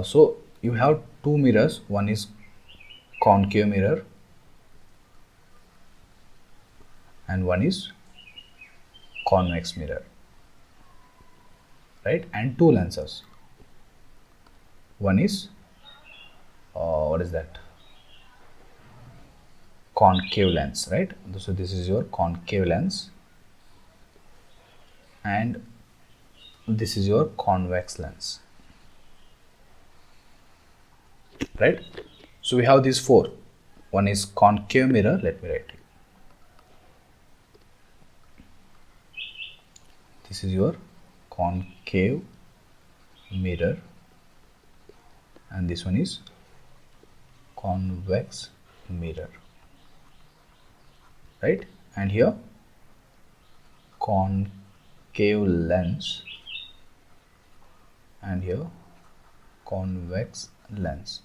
So you have two mirrors. One is concave mirror and one is convex mirror, right? And two lenses. One is what is that? Concave lens, right? So this is your concave lens and this is your convex lens, right? So we have these four. One is concave mirror. Let me write it. This is your concave mirror and this one is convex mirror, right? And here concave lens and here convex lens.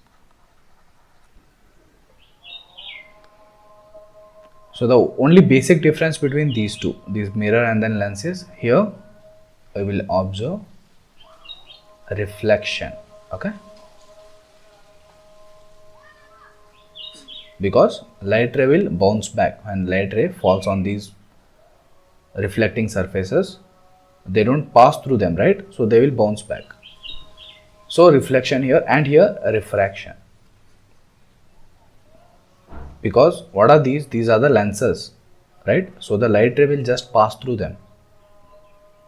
So the only basic difference between these two, this mirror and then lens, is here I will observe reflection, okay? Because light ray will bounce back when light ray falls on these reflecting surfaces. They don't pass through them, right? So they will bounce back. So reflection here and here refraction. Because what are these? These are the lenses, right? So the light ray will just pass through them.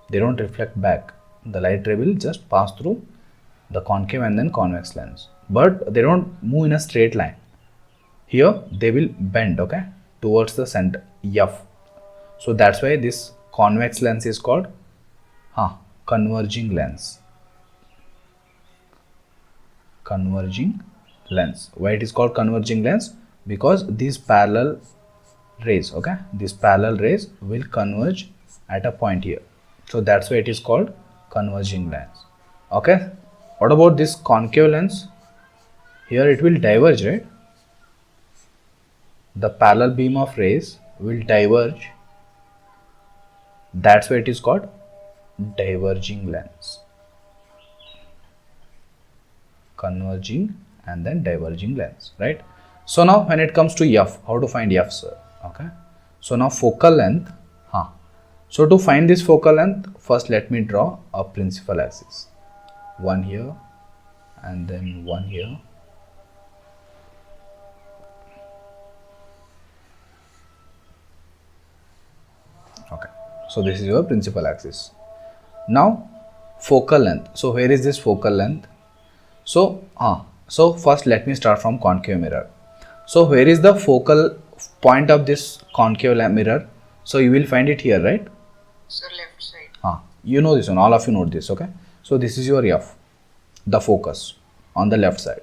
They don't reflect back. The light ray will just pass through the concave and then convex lens. But they don't move in a straight line. Here they will bend, okay, towards the center, F. So that's why this convex lens is called converging lens. Converging lens. Why it is called converging lens? Because these parallel rays, okay, these parallel rays will converge at a point here. So that's why it is called converging lens. Okay. What about this concave lens? Here it will diverge, right? The parallel beam of rays will diverge. That's why it is called diverging lens. Converging and then diverging lens, right? So now when it comes to F, how to find F, sir? Okay. So now focal length. So to find this focal length, first let me draw a principal axis. One here and then one here. Okay. So this is your principal axis. Now focal length. So where is this focal length? So first let me start from concave mirror. So where is the focal point of this concave mirror? So you will find it here, right? So left side. You know this one, all of you know this, okay? So this is your F, the focus on the left side.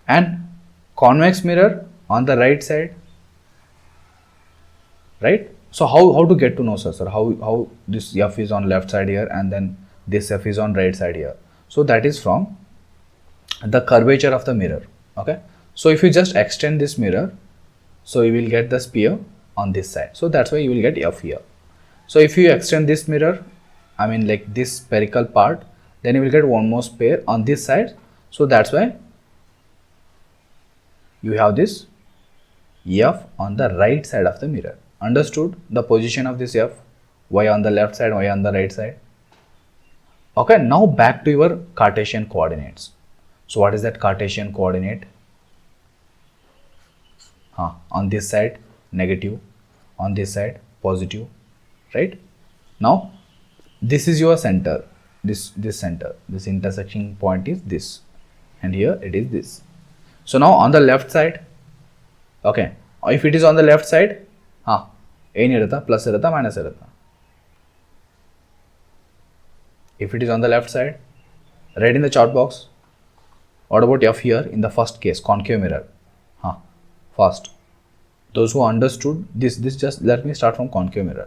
And convex mirror on the right side, right? So how to get to know, sir? How this F is on left side here and then this F is on right side here? So that is from the curvature of the mirror, okay? So if you just extend this mirror, so you will get the sphere on this side. So that's why you will get F here. So if you extend this mirror, I mean like this spherical part, then you will get one more sphere on this side. So that's why you have this F on the right side of the mirror. Understood the position of this F? Y on the left side, Y on the right side. Okay, now back to your Cartesian coordinates. So what is that Cartesian coordinate? On this side negative, on this side positive, right? Now this is your center, this center, this intersection point is this, and here it is this. So now on the left side, okay, if it is on the left side, ಏನು ಇರುತ್ತಾ, plus ಇರುತ್ತಾ, minus ಇರುತ್ತಾ? If it is on the left side, write in the chart box. What about F here in the first case, concave mirror? First, those who understood this just let me start from concave mirror.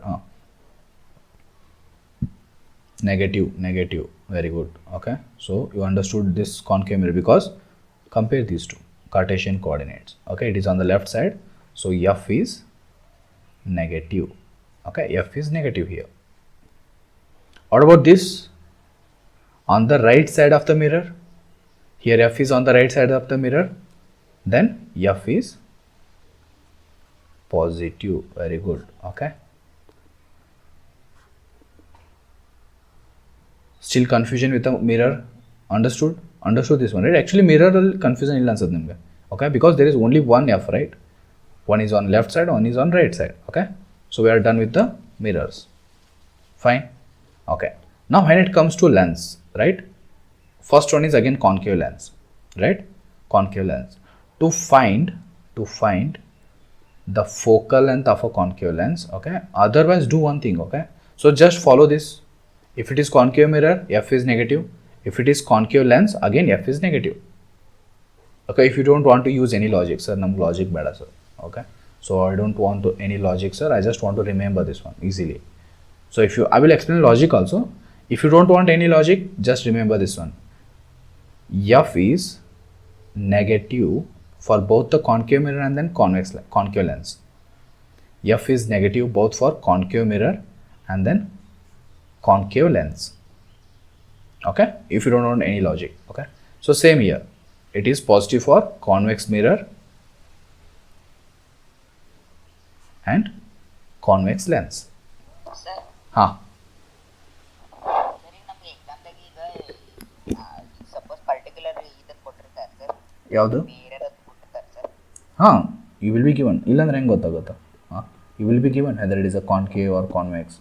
Negative, very good. Okay, so you understood this concave mirror because compare these two Cartesian coordinates. Okay, it is on the left side, so F is negative. Okay, F is negative here. What about this on the right side of the mirror? Here f is on the right side of the mirror, then f is positive. Very good. Okay, still confusion with the mirror? Understood this one, right? Actually mirror confusion illa ansad nimge. Okay, because there is only one f, right? One is on left side, one is on right side. Okay, so we are done with the mirrors. Fine. Okay, now when it comes to lens, right, first one is again concave lens, right? Concave lens. To find the focal length of a concave lens, okay, otherwise do one thing. Okay, so just follow this. If it is concave mirror, f is negative. If it is concave lens, again f is negative. Okay, if you don't want to use any logic, sir, nam logic bada sir. Okay, so I don't want to any logic, sir. I just want to remember this one easily. So if you, I will explain logic also. If you don't want any logic, just remember this one. F is negative for both the concave mirror and then concave lens. F is negative both for concave mirror and then concave lens. Okay, if you don't want any logic. Okay, so same here, it is positive for convex mirror and convex lens. Sir, Ha, ಸರಿ ನಮಗೆ ಎಕ್ಸಾಮ್ದಾಗ ಈಗ suppose particular ಇದನ್ನು ಕೊಟ್ಟಿರ್ತಾರೆ sir, ಯಾವುದು? Mirror ಅಂತ ಕೊಟ್ಟಿರ್ತಾರೆ sir. ಹಾಂ, you will be given. ಇಲ್ಲಾಂದ್ರೆ ಹೆಂಗೆ ಗೊತ್ತಾಗುತ್ತಾ? ಹಾಂ, you will be given whether it is a concave or convex.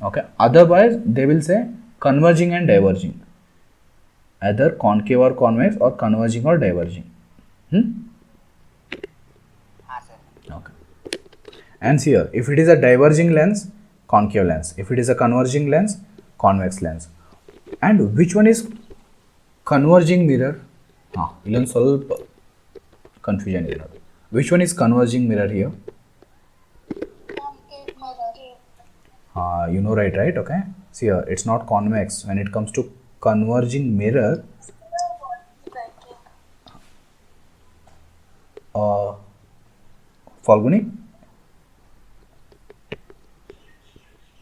Okay, otherwise they will say converging and diverging, either concave or convex or converging or diverging. ಹಾಂ sir. Okay, and here if it is a diverging lens, concave lens. If it is a converging lens, convex lens. And which one is converging mirror? Illon ಸ್ವಲ್ಪ confusion ಇದೆ ನೋಡಿ. Which one is converging mirror here? You know, right? Okay, see here, it's not convex. When it comes to converging mirror, Falguni,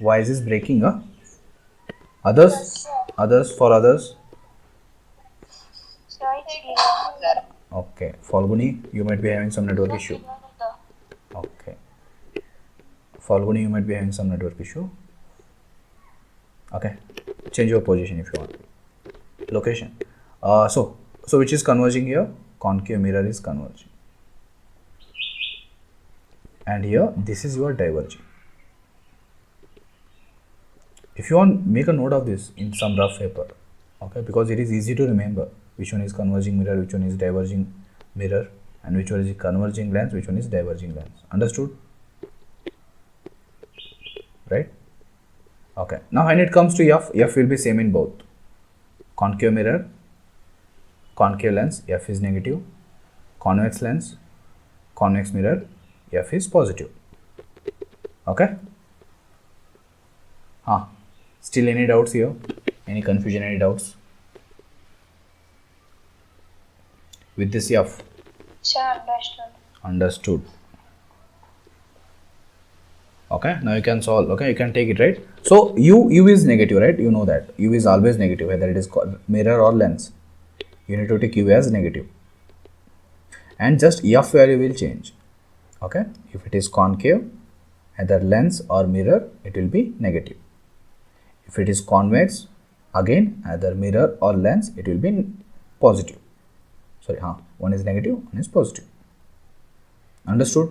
why is this breaking? Others, for others. Okay, Falguni, you might be having some network issue. Okay, Falguni, you might be having some network issue. Okay, change your position if you want. Location. So which is converging here? Concave mirror is converging. And here, this is your diverging. If you want, make a note of this in some rough paper. Okay, because it is easy to remember which one is converging mirror, which one is diverging mirror, and which one is converging lens, which one is diverging lens. Understood? Right? Okay, now when it comes to f will be same in both. Concave mirror, concave lens, f is negative. Convex lens, convex mirror, f is positive. Okay, still any doubts here? Any confusion, any doubts with this f? Sure, Understood. Okay, now you can solve. Okay, you can take it, right? So u is negative, right? You know that u is always negative, whether it is mirror or lens. You need to take u as negative, and just f value will change. Okay, if it is concave, either lens or mirror, it will be negative. If it is convex, again either mirror or lens, it will be positive. Sorry, one is negative, one is positive. Understood?